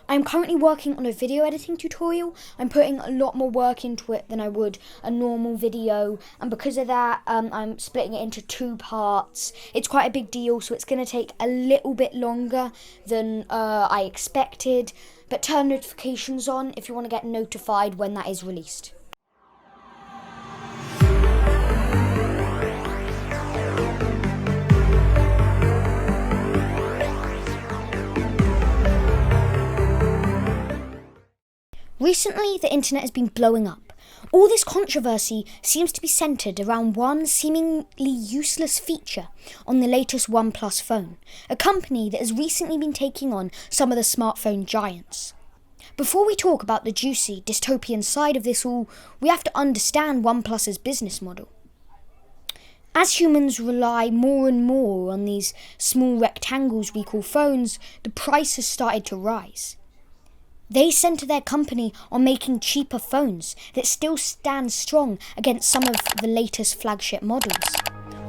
I'm currently working on a video editing tutorial. I'm putting a lot more work into it than I would a normal video, and because of that, I'm splitting it into 2 parts. It's quite a big deal, so it's going to take a little bit longer than I expected, but turn notifications on if you want to get notified when that is released. Recently, the internet has been blowing up. All this controversy seems to be centred around one seemingly useless feature on the latest Oneplus phone, a company that has recently been taking on some of the smartphone giants. Before we talk about the juicy, dystopian side of this all, we have to understand Oneplus's business model. As humans rely more and more on these small rectangles we call phones, the price has started to rise. They centre their company on making cheaper phones that still stand strong against some of the latest flagship models.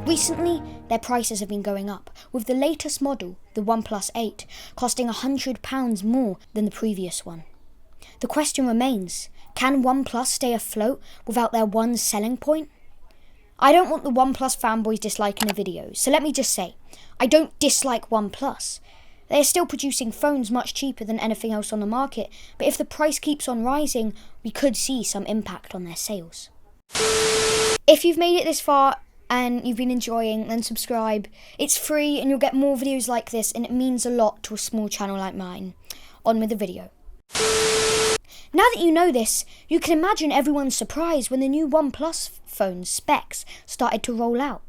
Recently, their prices have been going up, with the latest model, the OnePlus 8, costing £100 more than the previous one. The question remains, can OnePlus stay afloat without their one selling point? I don't want the OnePlus fanboys disliking the video, so let me just say, I don't dislike OnePlus. They are still producing phones much cheaper than anything else on the market, but if the price keeps on rising, we could see some impact on their sales. If you've made it this far and you've been enjoying, then subscribe. It's free and you'll get more videos like this, and it means a lot to a small channel like mine. On with the video. Now that you know this, you can imagine everyone's surprise when the new OnePlus phone specs started to roll out.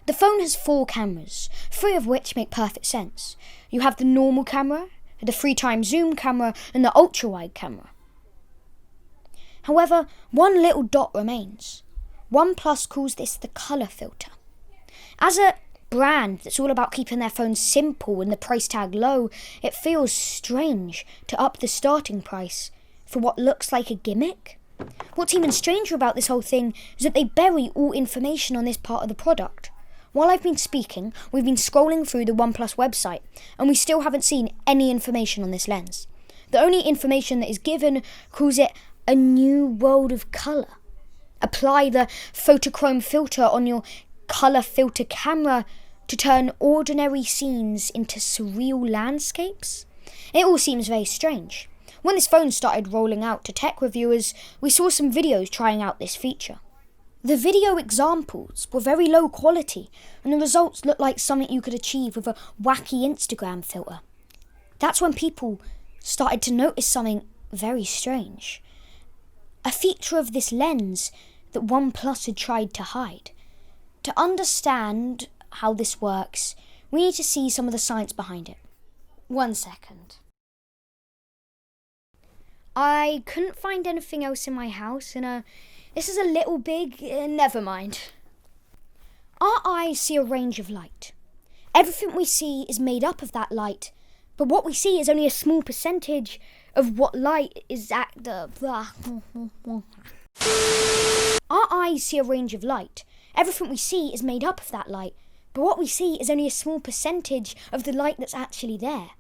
The phone has 4 cameras, 3 of which make perfect sense. You have the normal camera, the 3x zoom camera, and the ultra-wide camera. However, one little dot remains. OnePlus calls this the colour filter. As a brand that's all about keeping their phones simple and the price tag low, it feels strange to up the starting price for what looks like a gimmick. What's even stranger about this whole thing is that they bury all information on this part of the product. While I've been speaking, we've been scrolling through the OnePlus website, and we still haven't seen any information on this lens. The only information that is given calls it a new world of colour. Apply the photochrome filter on your colour filter camera to turn ordinary scenes into surreal landscapes. It all seems very strange. When this phone started rolling out to tech reviewers, we saw some videos trying out this feature. The video examples were very low quality, and the results looked like something you could achieve with a wacky Instagram filter. That's when people started to notice something very strange. A feature of this lens that OnePlus had tried to hide. To understand how this works, we need to see some of the science behind it. 1 second. I couldn't find anything else in my house, and this is a little big, never mind. Our eyes see a range of light. Everything we see is made up of that light, but what we see is only a small percentage of what light is at the... Our eyes see a range of light. Everything we see is made up of that light, but what we see is only a small percentage of the light that's actually there.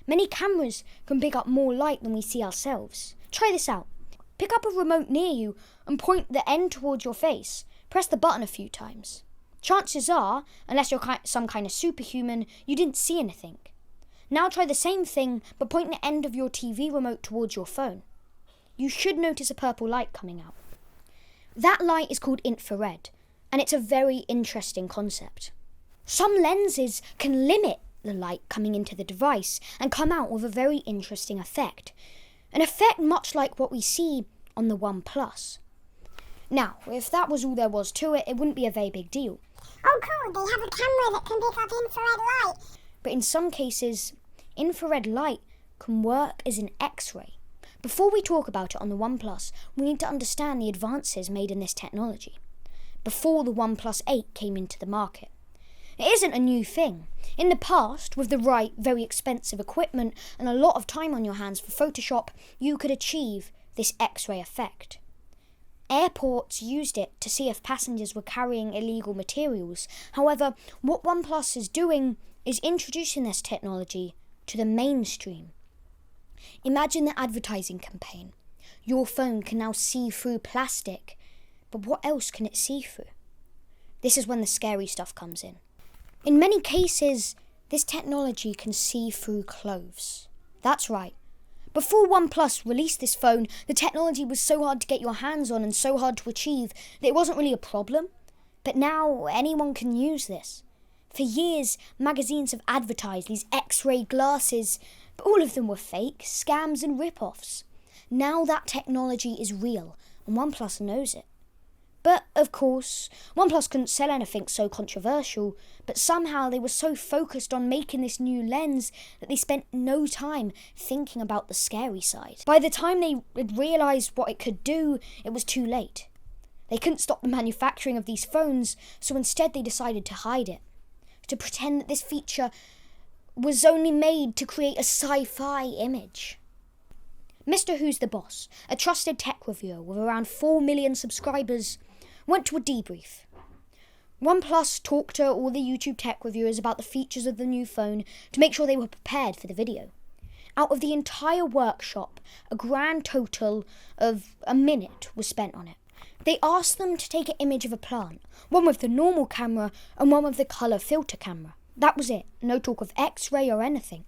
Many cameras can pick up more light than we see ourselves. Try this out. Pick up a remote near you and point the end towards your face. Press the button a few times. Chances are, unless you're some kind of superhuman, you didn't see anything. Now try the same thing, but point the end of your TV remote towards your phone. You should notice a purple light coming out. That light is called infrared, and it's a very interesting concept. Some lenses can limit the light coming into the device and come out with a very interesting effect. An effect much like what we see on the OnePlus. Now, if that was all there was to it, it wouldn't be a very big deal. Oh cool, they have a camera that can pick up infrared light. But in some cases, infrared light can work as an X-ray. Before we talk about it on the OnePlus, we need to understand the advances made in this technology. Before the OnePlus 8 came into the market. It isn't a new thing. In the past, with the right, very expensive equipment and a lot of time on your hands for Photoshop, you could achieve this X-ray effect. Airports used it to see if passengers were carrying illegal materials. However, what OnePlus is doing is introducing this technology to the mainstream. Imagine the advertising campaign. Your phone can now see through plastic, but what else can it see through? This is when the scary stuff comes in. In many cases, this technology can see through clothes. That's right. Before OnePlus released this phone, the technology was so hard to get your hands on and so hard to achieve that it wasn't really a problem. But now anyone can use this. For years, magazines have advertised these X-ray glasses, but all of them were fake, scams and rip-offs. Now that technology is real, and OnePlus knows it. But, of course, OnePlus couldn't sell anything so controversial, but somehow they were so focused on making this new lens that they spent no time thinking about the scary side. By the time they had realised what it could do, it was too late. They couldn't stop the manufacturing of these phones, so instead they decided to hide it, to pretend that this feature was only made to create a sci-fi image. Mr. Who's the Boss, a trusted tech reviewer with around 4 million subscribers, went to a debrief. OnePlus talked to all the YouTube tech reviewers about the features of the new phone to make sure they were prepared for the video. Out of the entire workshop, a grand total of a minute was spent on it. They asked them to take an image of a plant, one with the normal camera and one with the colour filter camera. That was it, no talk of X-ray or anything.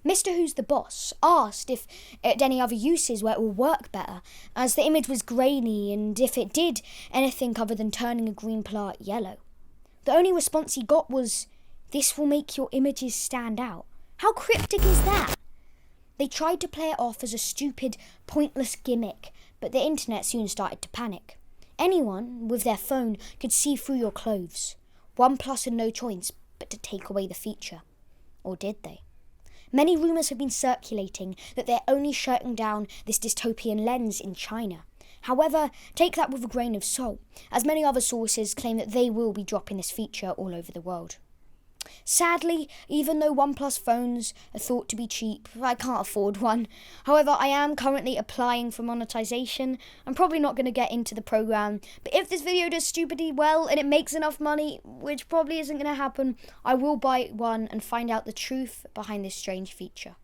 Mr. Who's the Boss asked if it had any other uses where it would work better, as the image was grainy and if it did anything other than turning a green plant yellow. The only response he got was, "This will make your images stand out." How cryptic is that? They tried to play it off as a stupid, pointless gimmick, but the internet soon started to panic. Anyone with their phone could see through your clothes. OnePlus had no choice but to take away the feature. Or did they? Many rumours have been circulating that they're only shutting down this dystopian lens in China. However, take that with a grain of salt, as many other sources claim that they will be dropping this feature all over the world. Sadly, even though OnePlus phones are thought to be cheap, I can't afford one. However, I am currently applying for monetization. I'm probably not going to get into the program, but if this video does stupidly well and it makes enough money, which probably isn't going to happen, I will buy one and find out the truth behind this strange feature.